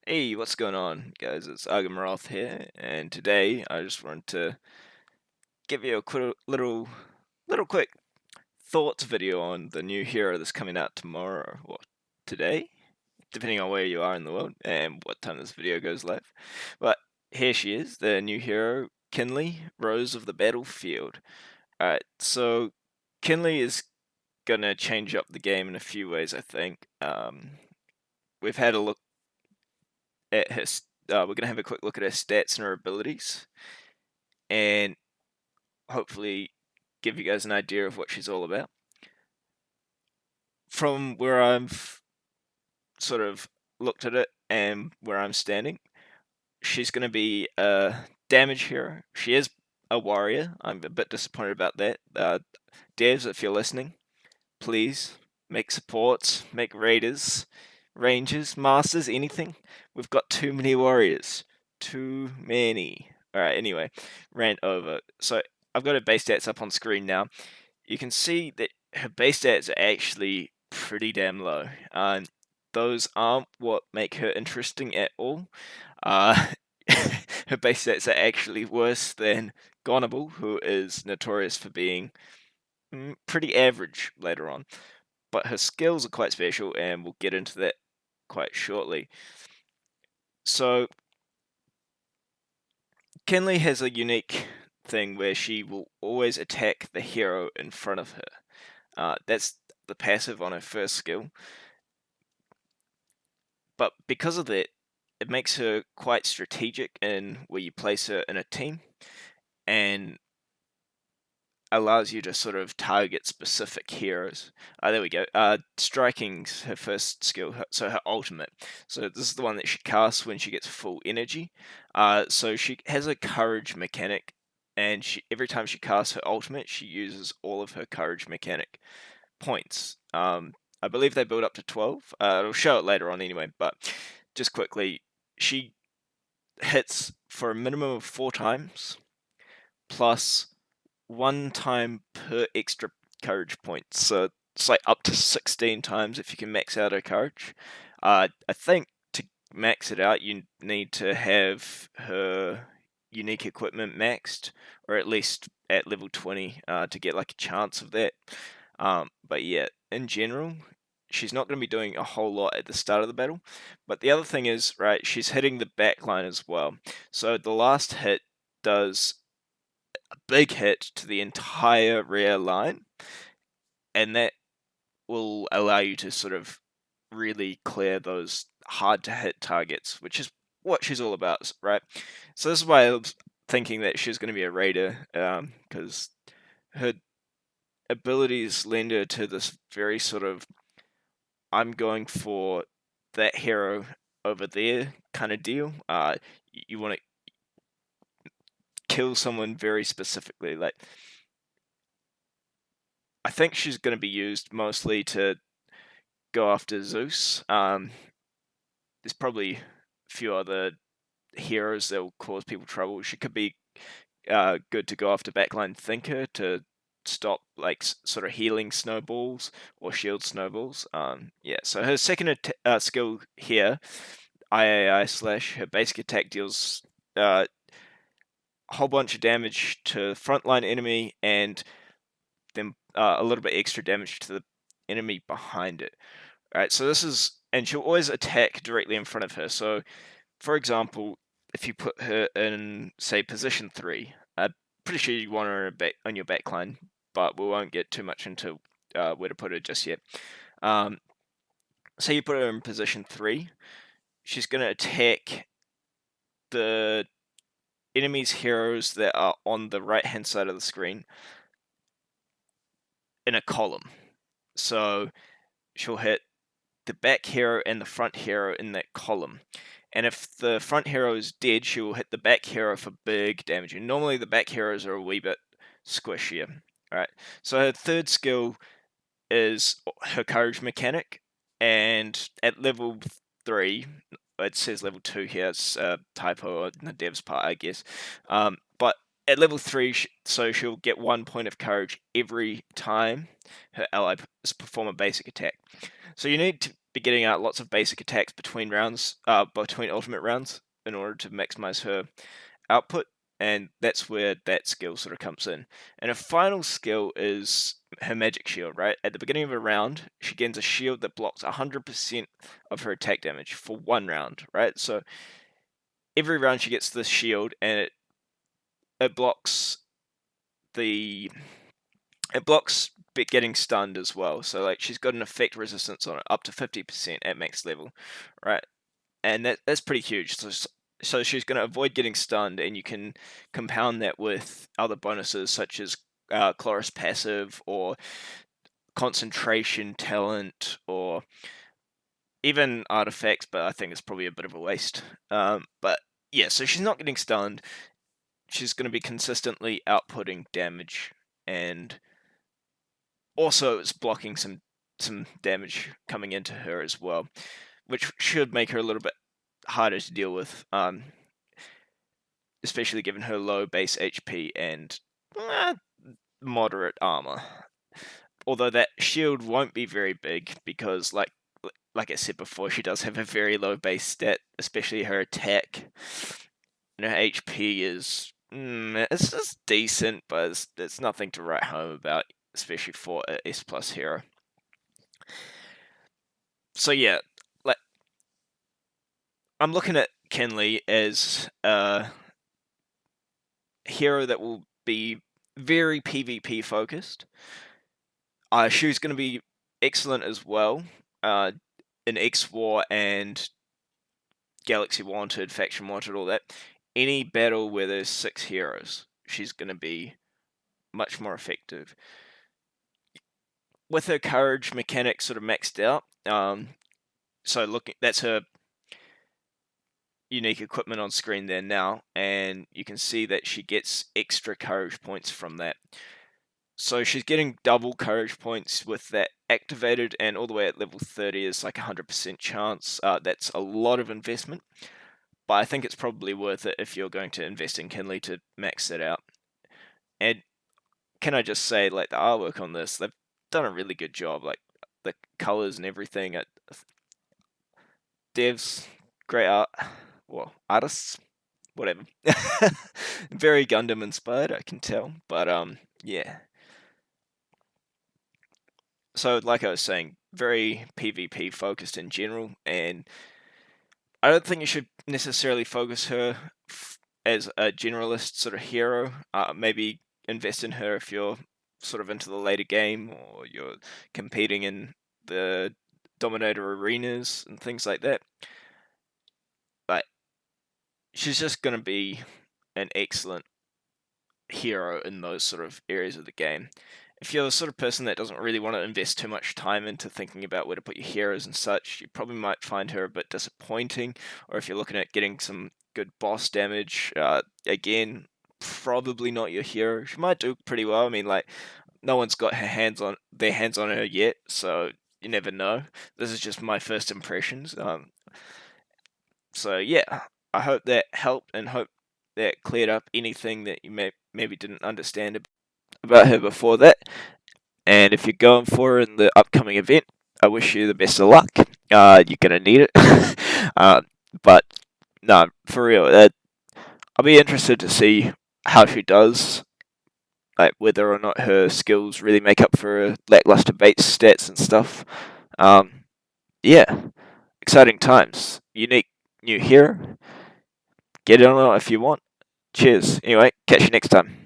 Hey, what's going on, guys? It's Agamaroth here, and today I just wanted to give you a little quick thoughts video on the new hero that's coming out tomorrow or today, depending on where you are in the world and what time this video goes live. But here she is, the new hero, Kinley, Rose of the Battlefield. Alright, so Kinley is gonna change up the game in a few ways, I think. We've had a look at his. We're gonna have a quick look at her stats and her abilities, and hopefully give you guys an idea of what she's all about. From where I've sort of looked at it and where I'm standing, she's going to be a damage hero. She is a warrior. I'm a bit disappointed about that. Devs, if you're listening, please make supports, make raiders, rangers, masters, anything. We've got too many warriors. Too many. Alright, anyway, rant over. So I've got her base stats up on screen now. You can see that her base stats are actually pretty damn low. Those aren't what make her interesting at all. Uh, her base stats are actually worse than Gonable, who is notorious for being pretty average later on. But her skills are quite special, and we'll get into that quite shortly. So, Kinley has a unique thing where she will always attack the hero in front of her. That's the passive on her first skill. But because of that, it makes her quite strategic in where you place her in a team and allows you to sort of target specific heroes. There we go. Striking's her first skill, so her ultimate. So this is the one that she casts when she gets full energy. So she has a courage mechanic, and every time she casts her ultimate, she uses all of her courage mechanic points. I believe they build up to 12. It'll show it later on anyway, but just quickly, she hits for a minimum of 4 times, plus 1 time per extra courage point. So it's like up to 16 times if you can max out her courage. I think to max it out, you need to have her unique equipment maxed, or at least at level 20 to get like a chance of that. But yeah, in general, she's not going to be doing a whole lot at the start of the battle. But the other thing is, right, she's hitting the backline as well. So the last hit does a big hit to the entire rear line, and that will allow you to sort of really clear those hard to hit targets, which is what she's all about, right? So this is why I was thinking that she's going to be a raider, because her abilities lend her to this very sort of I'm going for that hero over there kind of deal. You want to kill someone very specifically. Like, I think she's going to be used mostly to go after Zeus. There's probably a few other heroes that will cause people trouble. She could be good to go after backline Thinker to stop like sort of healing snowballs or shield snowballs. Yeah, so her second skill here, III slash, her basic attack deals a whole bunch of damage to frontline enemy and then a little bit extra damage to the enemy behind it. Alright, so this is, and she'll always attack directly in front of her. So, for example, if you put her in, say, position 3, I'm pretty sure you want her on your backline, but we won't get too much into where to put her just yet. Say you put her in position 3, she's going to attack the enemy's heroes that are on the right-hand side of the screen in a column. So she'll hit the back hero and the front hero in that column. And if the front hero is dead, she will hit the back hero for big damage. And normally the back heroes are a wee bit squishier. Alright, so her third skill is her courage mechanic. And at level 3, it says level 2 here, it's a typo on the dev's part, I guess. But at level 3, so she'll get 1 point of courage every time her ally perform a basic attack. So you need to be getting out lots of basic attacks between rounds, between ultimate rounds, in order to maximize her output, and that's where that skill sort of comes in. And her final skill is her magic shield, right? At the beginning of a round, she gains a shield that blocks 100% of her attack damage for 1 round, right? So every round she gets this shield, and it blocks the it blocks getting stunned as well. So like she's got an effect resistance on it up to 50% at max level, right? And that's pretty huge. So she's going to avoid getting stunned, and you can compound that with other bonuses such as Chloris passive or concentration talent or even artifacts, but I think it's probably a bit of a waste. But yeah, so she's not getting stunned. She's going to be consistently outputting damage, and also it's blocking some damage coming into her as well, which should make her a little bit harder to deal with, especially given her low base HP and moderate armor. Although that shield won't be very big because, like I said before, she does have a very low base stat, especially her attack. And her HP is it's just decent, but it's nothing to write home about, especially for a S plus hero. So yeah, like I'm looking at Kinley as a hero that will be very PvP focused. She's going to be excellent as well in X War and Galaxy Wanted, Faction Wanted, all that. Any battle where there's 6 heroes, she's going to be much more effective. With her courage mechanic sort of maxed out, so that's her unique equipment on screen there now, and you can see that she gets extra courage points from that. So she's getting double courage points with that activated, and all the way at level 30 is like 100% chance. That's a lot of investment, but I think it's probably worth it if you're going to invest in Kinley to max it out. And can I just say, like, the artwork on this, they've done a really good job, like the colors and everything. Devs, great art, well, artists, whatever. Very Gundam inspired, I can tell, but yeah. So, like I was saying, very PvP focused in general, and I don't think you should necessarily focus her as a generalist sort of hero. Maybe invest in her if you're sort of into the later game or you're competing in the Dominator arenas and things like that. But she's just going to be an excellent hero in those sort of areas of the game. If you're the sort of person that doesn't really want to invest too much time into thinking about where to put your heroes and such, you probably might find her a bit disappointing. Or if you're looking at getting some good boss damage, again, probably not your hero. She might do pretty well. I mean, like, no one's got their hands on her yet, so you never know. This is just my first impressions. So yeah, I hope that helped and hope that cleared up anything that you maybe didn't understand about her before that. And if you're going for her in the upcoming event, I wish you the best of luck. You're gonna need it. But no, for real, I'll be interested to see how she does, like whether or not her skills really make up for her lackluster base stats and stuff. Yeah, exciting times. Unique new hero. Get it on it if you want. Cheers. Anyway, catch you next time.